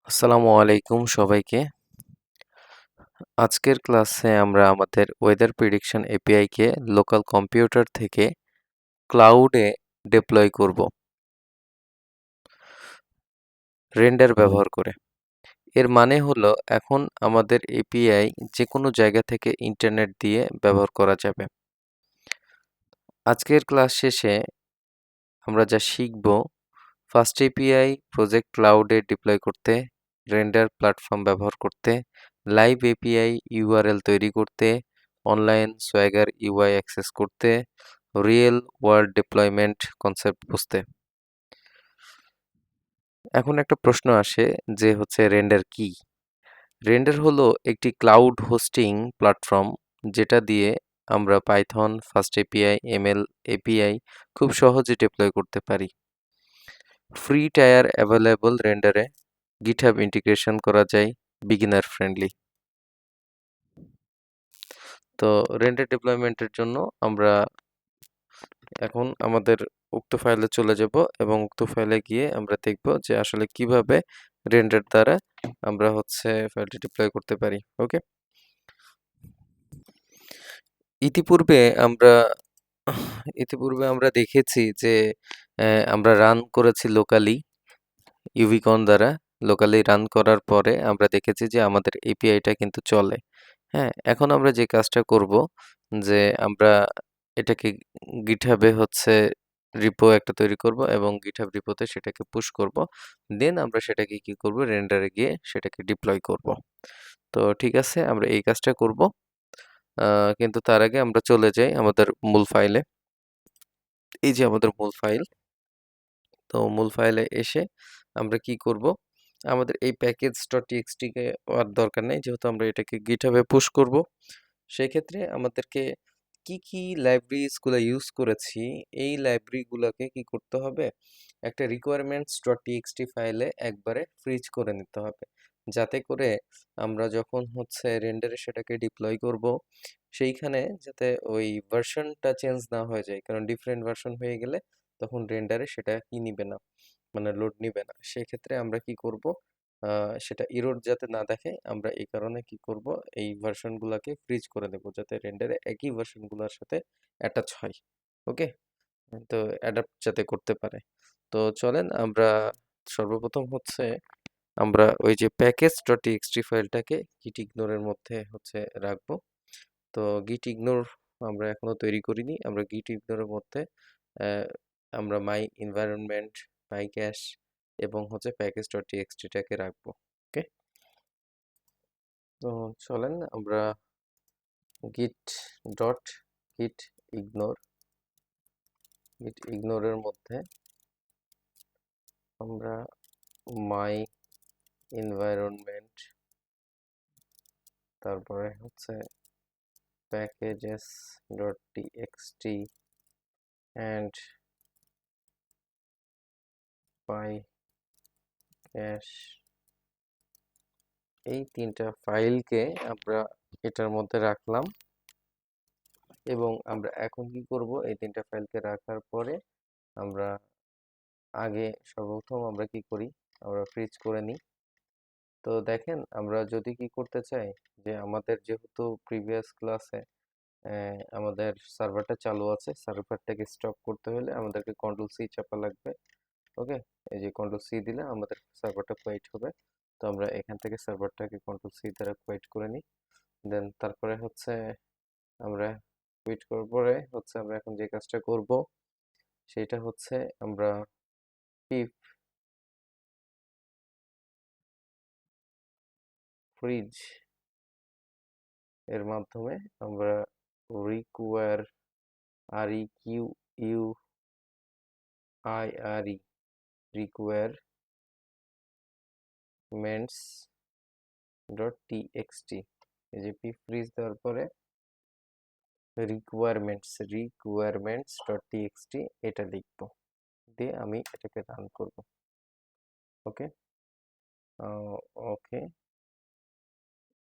আসসালামু আলাইকুম সবাইকে। আজকের ক্লাসে আমরা আমাদের ওয়েদার প্রেডিকশন এপিআই কে লোকাল কম্পিউটার থেকে ক্লাউডে ডিপ্লয় করব রেন্ডার ব্যবহার করে। এর মানে হলো এখন আমাদের এপিআই যে কোনো জায়গা থেকে ইন্টারনেট দিয়ে ব্যবহার করা যাবে। আজকের ক্লাস শেষে আমরা যা শিখব, ফার্স্ট এপিআই প্রজেক্ট ক্লাউডে ডিপ্লয় করতে, রেন্ডার প্ল্যাটফর্ম ব্যবহার করতে, লাইভ এপিআই ইউআরএল তৈরি করতে, অনলাইন সোয়াগার ইউআই অ্যাক্সেস করতে, রিয়েল ওয়ার্ল্ড ডিপ্লয়মেন্ট কনসেপ্ট বুঝতে। এখন একটা প্রশ্ন আসে যে রেন্ডার কি? রেন্ডার হলো একটি ক্লাউড হোস্টিং প্ল্যাটফর্ম যেটা দিয়ে আমরা Python, fast API, ML API খুব সহজে ডিপ্লয় করতে পারি। ফ্রি টায়ার অ্যাভেলেবল রেন্ডারে গিটহাব ইন্টিগ্রেশন করা যায়, বিগিনার ফ্রেন্ডলি। তো রেন্ডার ডিপ্লয়মেন্টের জন্য আমরা এখন আমাদের উক্ত ফাইলে চলে যাব এবং উক্ত ফাইলে গিয়ে আমরা দেখব যে আসলে কিভাবে রেন্ডার দ্বারা আমরা ফাইলটি ডিপ্লয় করতে পারি। ওকে, ইতিপূর্বে আমরা দেখেছি যে আমরা রান করেছি ইউভিকন দ্বারা। লোকালি রান করার পরে আমরা দেখেছি যে আমাদের এপিআইটা কিন্তু চলে। হ্যাঁ, এখন আমরা যে কাজটা করব যে আমরা এটাকে গিটহাবে রিপো একটা তৈরি করব এবং গিটহাব রিপোতে সেটাকে পুশ করব। দেন আমরা সেটাকে কি করব, রেন্ডারে গিয়ে সেটাকে ডিপ্লয় করব। তো ঠিক আছে, আমরা এই কাজটা করব। কিন্তু তার আগে আমরা চলে যাই আমাদের মূল ফাইলে। এই যে আমাদের মূল ফাইল। তো মূল ফাইলে এসে আমরা কি করব, আমাদের এই প্যাকেজ.txt কে আর দরকার নেই, যেহেতু আমরা এটাকে গিটহাবে পুশ করব। সেক্ষেত্রে আমাদেরকে কি লাইব্রেরিজগুলো ইউজ করেছি, এই লাইব্রেরিগুলোকে কি করতে হবে, একটা requirements.txt ফাইলে একবারে ফ্রিজ করে নিতে হবে, যাতে করে আমরা যখন রেন্ডারে সেটাকে ডিপ্লয় করব সেইখানে যাতে ওই ভার্সনটা চেঞ্জ না হয়ে যায়, কারণ ডিফারেন্ট ভার্সন হয়ে গেলে তখন রেন্ডারে সেটা কি নিবে না, মানে লোড নিবে না। সেক্ষেত্রে আমরা কি করব, সেটা ইরর যাতে না দেখে আমরা এই কারণে কি করব, এই ভার্সনগুলোকে ফ্রিজ করে দেব যাতে রেন্ডারে একই ভার্সনগুলোর সাথে অ্যাটাচ হয়। ওকে, তো অ্যাডাপ্ট যাতে করতে পারে। তো চলেন আমরা সর্বপ্রথম আমরা ওই যে প্যাকেজ.txt ফাইলটাকে গিট ইগনোরের মধ্যে রাখবো। তো গিট ইগনোর আমরা এখনো তৈরি করিনি। আমরা গিট ইগনোরের মধ্যে আহ, আমরা মাই এনভায়রনমেন্ট, মাই ক্যাশ এবং প্যাকেজ.txt-টাকে রাখবো। ওকে, তো চলেন আমরা গিট ডট গিট ইগনোর ইগনোরের মধ্যে আমরা মাই এনভায়রনমেন্ট, তারপরে packages.txt and পাই ক্যাশ, এই তিনটা ফাইলকে আমরা এটার মধ্যে রাখলাম। এবং আমরা এখন কি করব, এই তিনটা ফাইলকে রাখার পরে আমরা সর্বপ্রথম আমরা কি করি, আমরা ফ্রিজ করে নিই। তো দেখেন, আমরা যদি কি করতে চাই, যে আমাদের যেহেতু প্রিভিয়াস ক্লাসে আমাদের সার্ভারটা চালু আছে, সার্ভারটাকে স্টপ করতে হলে আমাদেরকে কন্ট্রোল সি চাপা লাগবে। ওকে, এই যে কন্ট্রোল সি দিলে আমাদের সার্ভারটা কোয়াইট হবে। তো আমরা এখান থেকে সার্ভারটাকে কন্ট্রোল সি দ্বারা কোয়াইট করে নিই। দেন তারপরে আমরা কুইট করার পরে আমরা এখন যে কাজটা করব সেটা আমরা পিপ ফ্রিজ এর মাধ্যমে আমরা রিকোয়ার REQUIRE requirements.txt, এই যে পিপ ফ্রিজ দেওয়ার পরে requirements.txt এটা লিখব, দিয়ে আমি এটাকে রান করব। ওকে, ওকে,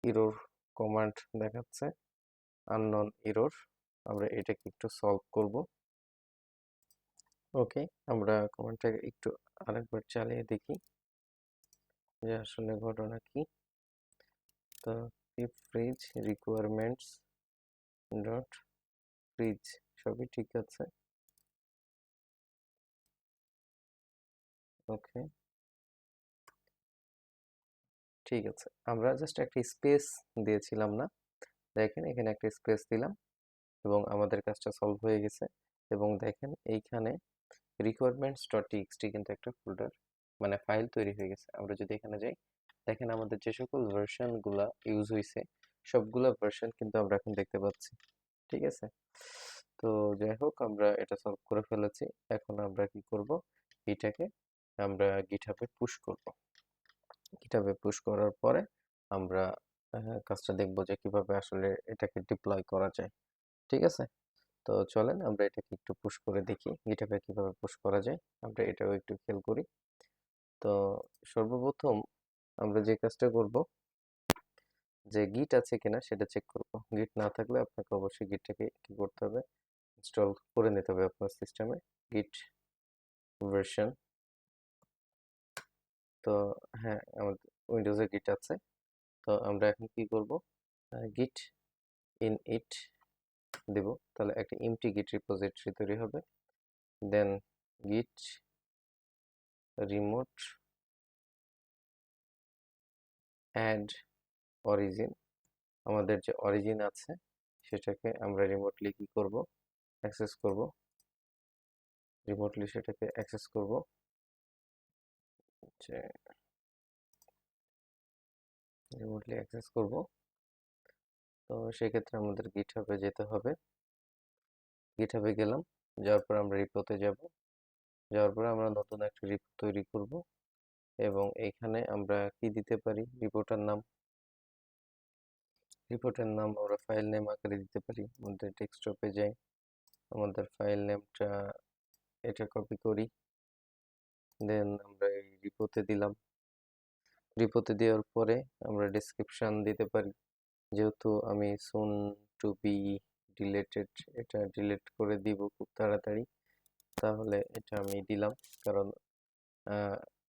এরর কমান্ড দেখাচ্ছে, আননোন এরর। আমরা এটাকে একটু সলভ করব। ওকে, আমরা কমান্ডটাকে একটু আরেকবার চালিয়ে দেখি। যে আসলে ঘটনা কি। তো keep fridge requirements dot fridge সবই ঠিক আছে। ওকে, ঠিক আছে। আমরা জাস্ট একটা স্পেস দিয়েছিলাম না, দেখেন এখানে একটা স্পেস দিলাম এবং আমাদের কাজটা সলভ হয়ে গেছে। এবং দেখেন এইখানে রিকোয়ারমেন্টস ডট টিএক্সটি কিন্তু একটা ফোল্ডার মানে ফাইল তৈরি হয়ে গেছে। আমরা যদি এখানে যাই, দেখেন আমাদের যে সকল ভার্সনগুলা ইউজ হয়েছে সবগুলা ভার্সন কিন্তু আমরা এখন দেখতে পাচ্ছি। ঠিক আছে, তো যাই হোক আমরা এটা সলভ করে ফেলেছি। এখন আমরা কি করব, এটাকে আমরা গিটহাবে পুশ করব। গিটহাবে পুশ করার পরে আমরা কাজটা দেখব যে কিভাবে আসলে এটাকে ডিপ্লয় করা যায়। ঠিক আছে, তো চলেন আমরা এটাকে একটু পুশ করে দেখি গিটহাবে কিভাবে পুশ করা যায়। আমরা এটাও একটু খেয়াল করি। তো সর্বপ্রথম আমরা যে কাজটা করব, যে গিট আছে কিনা সেটা চেক করব। গিট না থাকলে আপনাকে অবশ্যই গিটটাকে কি করতে হবে, ইনস্টল করে নিতে হবে আপনার সিস্টেমে গিট ভার্সন। তো হ্যাঁ, আমাদের উইন্ডোজে গিট আছে। তো আমরা এখন কি করব, গিট ইন ইট দেব, তাহলে একটা এমটি গিট রিপোজিটরি তৈরি হবে। দেন গিট রিমোট অ্যাড অরিজিন, আমাদের যে অরিজিন আছে সেটাকে আমরা রিমোটলি কি করব, অ্যাক্সেস করব। রিমোটলি সেটাকে অ্যাক্সেস করব, যে রিমোটলি অ্যাক্সেস করব। তো সেক্ষেত্রে আমাদের গিটহাবে যেতে হবে। গিটহাবে গেলাম, যাওয়ার পর আমরা রিপোতে যাব। যাওয়ার পরে আমরা নতুন একটা রিপো তৈরি করব এবং এইখানে আমরা কি দিতে পারি, রিপোর্টের নাম আমরা ফাইল নেম আকারে দিতে পারি। আমাদের ডেস্কটপে যাই, আমাদের ফাইল নেমটা এটা কপি করি, দেন আমরা এই রিপোতে দিলাম। রিপোতে দেওয়ার পরে আমরা ডেসক্রিপশন দিতে পারি, যেহেতু আমি সুন টু বি ডিলেটেড, এটা ডিলিট করে দিব খুব তাড়াতাড়ি, তাহলে এটা আমি দিলাম। কারণ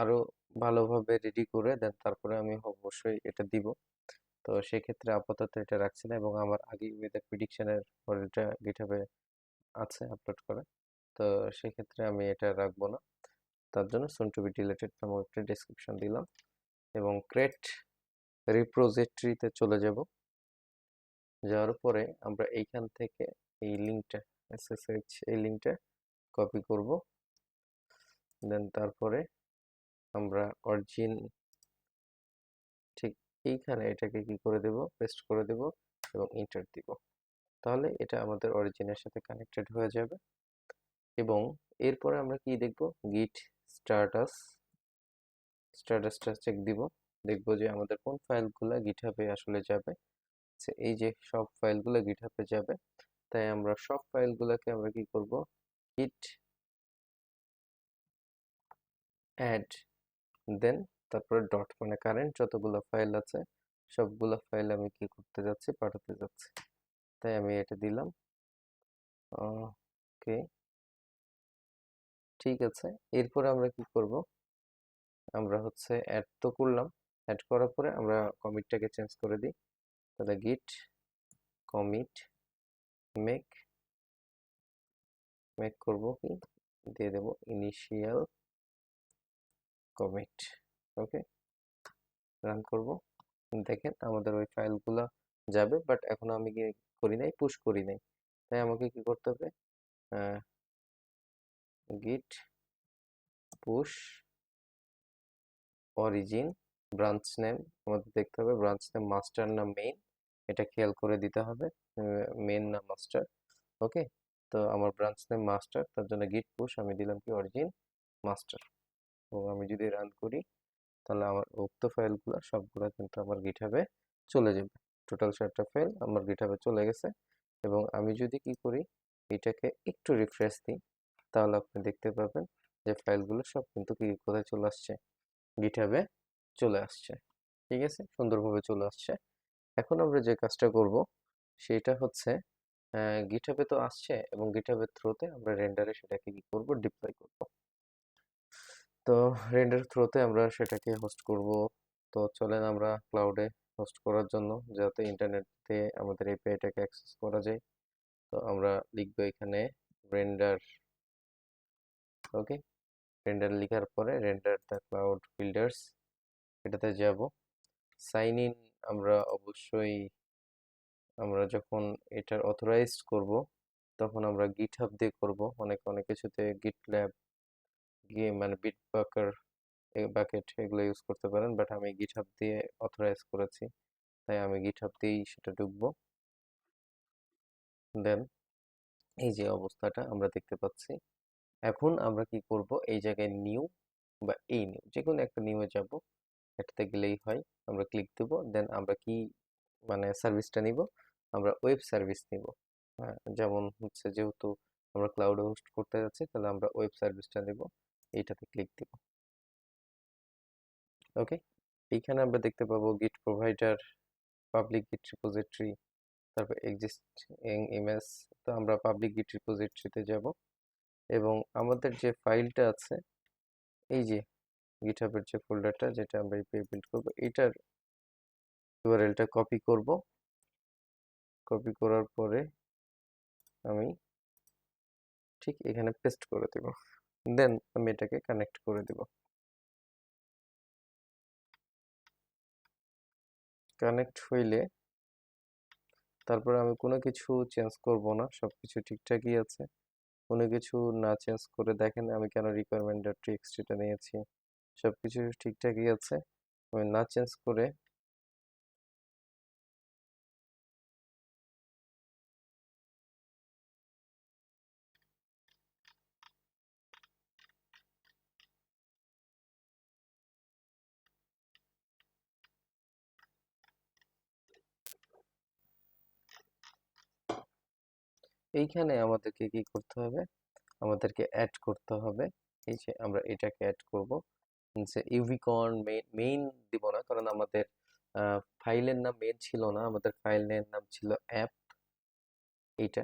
আরো ভালোভাবে রেডি করে দেন তারপরে আমি অবশ্যই এটা দিব। তো সেক্ষেত্রে আপাতত এটা রাখছি না, এবং আমার আগে ওয়েদার প্রিডিকশনের মডেলটা গিটহাবে আছে আপলোড করা। তো সেক্ষেত্রে আমি এটা রাখবো না, তার জন্য সুন টু বি ডিলেটেড নামক একটা ডেসক্রিপশন দিলাম এবং ক্রিয়েট রিপোজিটরিতে চলে যাব। যাওয়ার পরে আমরা এইখান থেকে এই লিঙ্কটা এসএসএইচ এই লিঙ্কটা কপি করব। দেন তারপরে আমরা অরিজিন ঠিক এইখানে এটাকে কি করে দেব, পেস্ট করে দেব এবং এন্টার দিব। তাহলে এটা আমাদের অরিজিনের সাথে কানেক্টেড হয়ে যাবে। এবং এরপরে আমরা কি দেখব, গিট স্ট্যাটাস, স্ট্যাটাসটা চেক দিব, দেখব যে আমাদের কোন ফাইলগুলো গিটহাবে আসলে যাবে। এই যে সব ফাইলগুলো গিটহাবে যাবে, তাই আমরা সব ফাইলগুলোকে আমরা কি করব, গিট অ্যাড, দেন তারপরে ডট, মানে কারেন্ট যতগুলো ফাইল আছে সবগুলো ফাইল আমি কি করতে যাচ্ছি, পাঠাতে যাচ্ছি। তাই আমি এটা দিলাম। ওকে, ঠিক আছে। এরপরে আমরা কি করব, আমরা হচ্ছে অ্যাড তো করলাম, অ্যাড করার পরে আমরা কমিটটাকে চেঞ্জ করে দিই। তাহলে গিট কমিট মেক, করব কি, দিয়ে দেব ইনিশিয়াল কমিট। ওকে, রান করব। দেখেন আমাদের ওই ফাইলগুলো যাবে, বাট এখনো আমি কি করি নাই, পুশ করি নাই। তাই আমাকে কি করতে হবে, গিট পুশ অরিজিন ব্রাঞ্চ নেম, আমাদের দেখতে হবে ব্রাঞ্চ নেম মাস্টার না মেইন, এটা খেয়াল করে দিতে হবে, মেইন না মাস্টার। ওকে, তো আমার ব্রাঞ্চ নেম মাস্টার, তার জন্য গিট পুশ আমি দিলাম কি অরিজিন মাস্টার। এবং আমি যদি রান করি তাহলে আমার উক্ত ফাইলগুলো সবগুলো কিন্তু আমার গিটহাবে চলে যাবে। টোটাল 7টা ফাইল আমার গিটহাবে চলে গেছে। এবং আমি যদি কি করি, এটাকে একটু রিফ্রেশ দিই, তাহলে আপনি দেখতে পাবেন যে ফাইলগুলো সব কিন্তু কি কোথায় চলে আসছে, গিটহাবে চলে আসছে। ঠিক আছে, সুন্দরভাবে চলে আসছে। এখন আমরা যে কাজটা করব সেটা হচ্ছে, গিটহাবে তো আসছে এবং গিটহাবের থ্রুতে আমরা রেন্ডারে সেটাকে কি করব, ডিপ্লয় করব। তো তো রেন্ডার থ্রোতে আমরা সেটাকে হোস্ট করব। তো চলেন আমরা ক্লাউডে হোস্ট করার জন্য যাতে ইন্টারনেট দিয়ে আমাদের এপিআইটাকে অ্যাক্সেস করা যায়। তো আমরা লিখব এখানে রেন্ডার। ওকে, রেন্ডার লেখার পরে রেন্ডার দ্য ক্লাউড বিল্ডার্স এটাতে যাব। সাইন ইন আমরা অবশ্যই আমরা যখন এটার অথরাইজড করব তখন আমরা গিটহাব দিয়ে করব। অনেক কিছুতে গিটল্যাব মানে বিটবাকার বাকেট এগুলো ইউজ করতে পারেন, বাট আমি গিটহাব দিয়ে অথরাইজ করেছি, তাই আমি গিটহাব দিয়েই সেটা ঢুকবো। দেন এই যে অবস্থাটা আমরা দেখতে পাচ্ছি। এখন আমরা কি করব, এই জায়গায় নিউ বা এই নিউ যে কোনো একটা নিউয়ে যাব, এটাতে গেলেই হয়। আমরা ক্লিক দেব, দেন আমরা কি মানে সার্ভিসটা নিব, আমরা ওয়েব সার্ভিস নিব। হ্যাঁ, যেমন হচ্ছে যেহেতু আমরা ক্লাউডে হোস্ট করতে যাচ্ছি তাহলে আমরা ওয়েব সার্ভিসটা নিব, এইটাতে ক্লিক দিব। ওকে, এইখানে আমরা দেখতে পাবো গিট প্রোভাইডার, পাবলিক গিট রিপোজিটরি, তারপর এক্সিস্টিং ইমেজ। তো আমরা পাবলিক গিট রিপোজিটরিতে যাব এবং আমাদের যে ফাইলটা আছে, এই যে গিটহাবের যে ফোল্ডারটা যেটা আমরা এপিআই বিল্ড করব, এটার ইউআরএলটা কপি করব। কপি করার পরে আমি ঠিক এখানে পেস্ট করে দেব, দেন আমি এটাকে কানেক্ট করে দেব। কানেক্ট হইলে তারপর আমি কোনো কিছু চেঞ্জ করব না, সবকিছু ঠিকঠাকই আছে। কোনো কিছু না চেঞ্জ করে দেখেন আমি কেন requirement.txt-টা নিয়েছি, সবকিছু ঠিকঠাকই আছে। আমি না চেঞ্জ করে এইখানে আমাদেরকে কি করতে হবে, আমাদেরকে অ্যাড করতে হবে। এই যে আমরা এটাকে অ্যাড করব, যে ইউভিকন মেইন দিব না, কারণ আমাদের ফাইলের নাম মেইন ছিল না, আমাদের ফাইলের নাম ছিল অ্যাপ এইটা।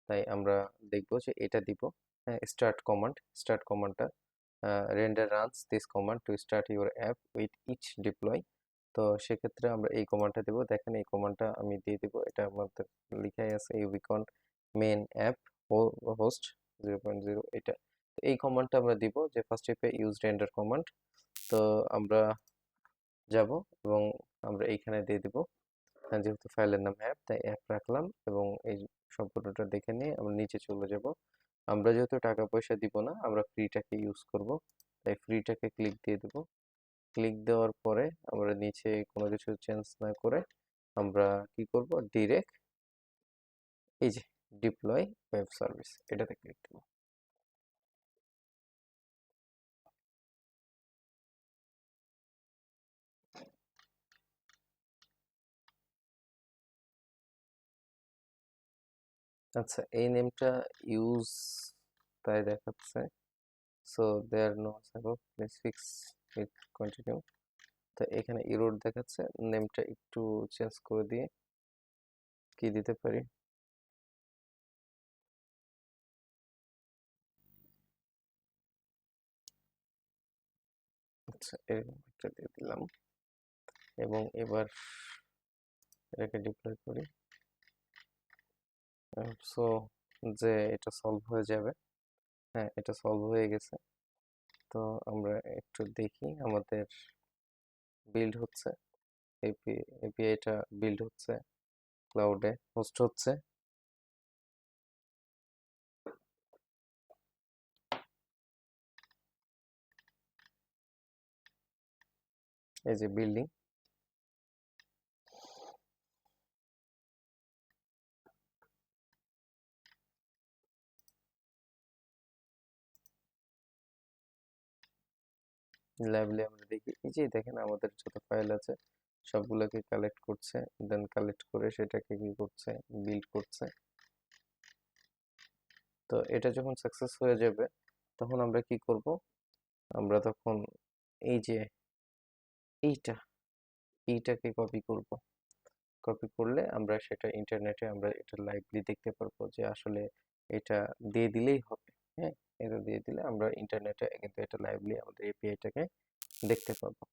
তাই আমরা দেখব যে এটা দিব। স্টার্ট কমান্ডটা Render runs this command to start your app with each deploy. তো সেক্ষেত্রে আমরা এই কমান্ডটা দেব। দেখেন এই কমান্ডটা আমি দিয়ে দিব, এটা আমাদের লিখাই আছে ইউবিকন মেন অ্যাপ হোস্ট 0.0 এটা। তো এই কমান্ডটা আমরা দিব যে ফার্স্ট স্টেপে ইউজ রেন্ডার কমান্ড। তো আমরা যাব এবং আমরা এইখানে দিয়ে দিব, যেহেতু ফাইলের নাম অ্যাপ তাই অ্যাপ রাখলাম এবং এই সম্পূর্ণটা দেখে নিয়ে আমরা নিচে চলে যাব। আমরা যেহেতু টাকা পয়সা দিব না, আমরা ফ্রিটাকে ইউজ করব, তাই ফ্রিটাকে ক্লিক দিয়ে দেব। ক্লিক দেওয়ার পরে আমরা নিচে কোনো কিছু চেঞ্জ না করে আমরা কি করব, ডিরেক্ট এই যে ডিপ্লয় ওয়েব সার্ভিস এটাতে ক্লিক দেব। আচ্ছা, এই নেমটা ইউজ তাই দেখাচ্ছে, so there no support, please fix with continue. তো এখানে ইরোড দেখাচ্ছে, নেমটা একটু চেঞ্জ করে দিয়ে কি দিতে পারি, আচ্ছা এরকম একটা দিয়ে দিলাম এবং এবার এটাকে ডিপ্লয় করি। সো যে এটা সলভ হয়ে যাবে। হ্যাঁ, এটা সলভ হয়ে গেছে। তো আমরা একটু দেখি আমাদের বিল্ড হচ্ছে, এপিআইটা বিল্ড হচ্ছে, ক্লাউডে হোস্ট হচ্ছে। এই যে বিল্ডিং, ল্যাবলে আমরা দেখি, এই যে দেখেন আমাদের যত ফাইল আছে সবগুলোকে কালেক্ট করছে, দেন কালেক্ট করে সেটাকে কি করছে, বিল্ড করছে। তো এটা যখন সাকসেস হয়ে যাবে তখন আমরা কি করব, আমরা তখন এই যে এইটা এইটাকে কপি করব। কপি করলে আমরা সেটা ইন্টারনেটে আমরা এটা লাইভলি দেখতে পারবো যে আসলে এটা দিয়ে দিলেই হবে। হ্যাঁ, এটা দিয়ে দিলে আমরা ইন্টারনেটে কিন্তু এটা লাইভলি আমাদের এপিআইটাকে দেখতে পাবো।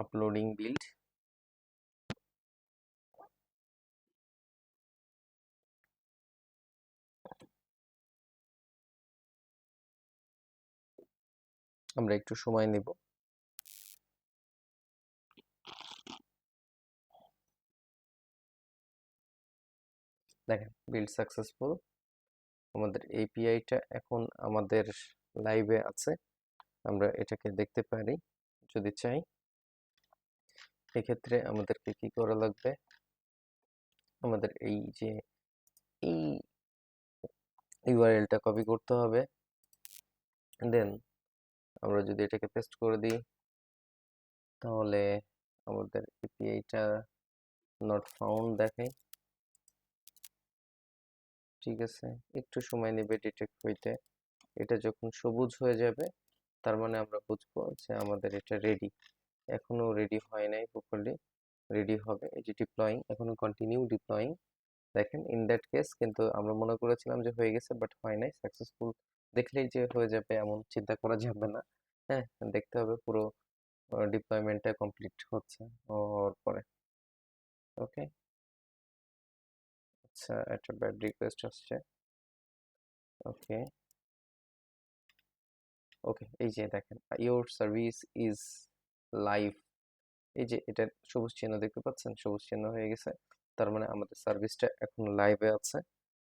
Uploading build. আমরা একটু সময় নেব। দেখেন বিল্ড সাকসেসফুল, আমাদের এপিআইটা এখন আমাদের লাইভে আছে, আমরা এটাকে দেখতে পারি যদি চাই। এক্ষেত্রে আমাদেরকে কি করা লাগবে, আমাদের এই যে এই ইউআরএলটা কপি করতে হবে, দেন আমরা যদি এটাকে পেস্ট করে দিই তাহলে আমাদের এপিআইটা নট ফাউন্ড দেখায়। ঠিক আছে, একটু সময় নেবে ডিটেক্ট হইতে। এটা যখন সবুজ হয়ে যাবে তার মানে আমরা বুঝবো যে আমাদের এটা রেডি। এখনো রেডি হয় নাই প্রপারলি, রেডি হবে। এই যে ডিপ্লয়িং, এখনো কন্টিনিউ ডিপ্লয়িং। দেখেন ইন দ্যাট কেস কিন্তু আমরা মনে করেছিলাম যে হয়ে গেছে, বাট হয় নাই। সাকসেসফুল দেখলেই যে হয়ে যাবে এমন চিন্তা করা যাবে না। হ্যাঁ, দেখতে হবে পুরো ডিপ্লয়মেন্টটা কমপ্লিট হচ্ছে হওয়ার পরে। ওকে, আচ্ছা একটা ব্যাড রিকোয়েস্ট আসছে। ওকে ওকে, এই যে দেখেন ইওর সার্ভিস ইজ লাইভ। এই যে এটা সবুজ চিহ্ন দেখতে পাচ্ছেন, সবুজ চিহ্ন হয়ে গেছে, তার মানে আমাদের সার্ভিসটা এখন লাইভে আছে।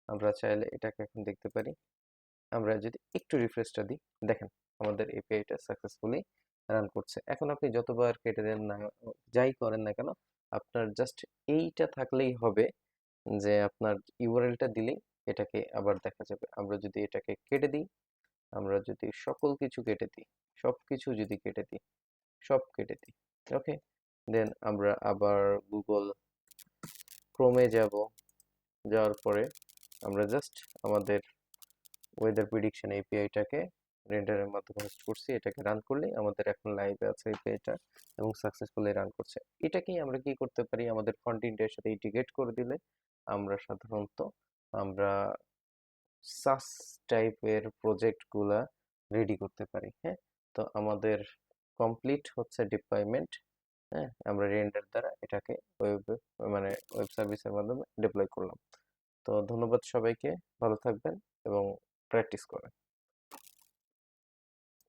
আমরা চাইলে এটাকে এখন দেখতে পারি। আমরা যদি একটু রিফ্রেশটা দিই, দেখেন আমাদের এপিআইটা সাকসেসফুলি রান করছে। এখন আপনি যতবার কেটে দেন না, যাই করেন না কেন, আপনার জাস্ট এইটা থাকলেই হবে যে আপনার ইউআরএলটা দিলেই এটাকে আবার দেখা যাবে। আমরা যদি এটাকে কেটে দিই, আমরা যদি সকল কিছু কেটে দিই, সব কিছু যদি কেটে দিই, সব কেটে দিই, ওকে, দেন আমরা আবার গুগল ক্রোমে যাব। যাওয়ার পরে আমরা জাস্ট আমাদের ওয়েদার প্রিডিকশন এপিআইটাকে রেন্ডারের মাধ্যমে হোস্ট করছি, এটাকে রান করলেই আমাদের এখন লাইভে আছে এপিআইটা এবং সাকসেসফুলি রান করছে। এটাকেই আমরা কি করতে পারি, আমাদের ফ্রন্ট এন্ডের সাথে ইন্টিগ্রেট করে দিলে আমরা সাধারণত আমরা সাস টাইপের প্রজেক্টগুলা রেডি করতে পারি। হ্যাঁ, তো আমাদের কমপ্লিট হচ্ছে ডিপ্লয়মেন্ট। হ্যাঁ, আমরা রেন্ডার দ্বারা এটাকে ওয়েব মানে ওয়েব সার্ভিসের মাধ্যমে ডিপ্লয় করলাম। তো ধন্যবাদ সবাইকে, ভালো থাকবেন এবং প্র্যাকটিস করেন।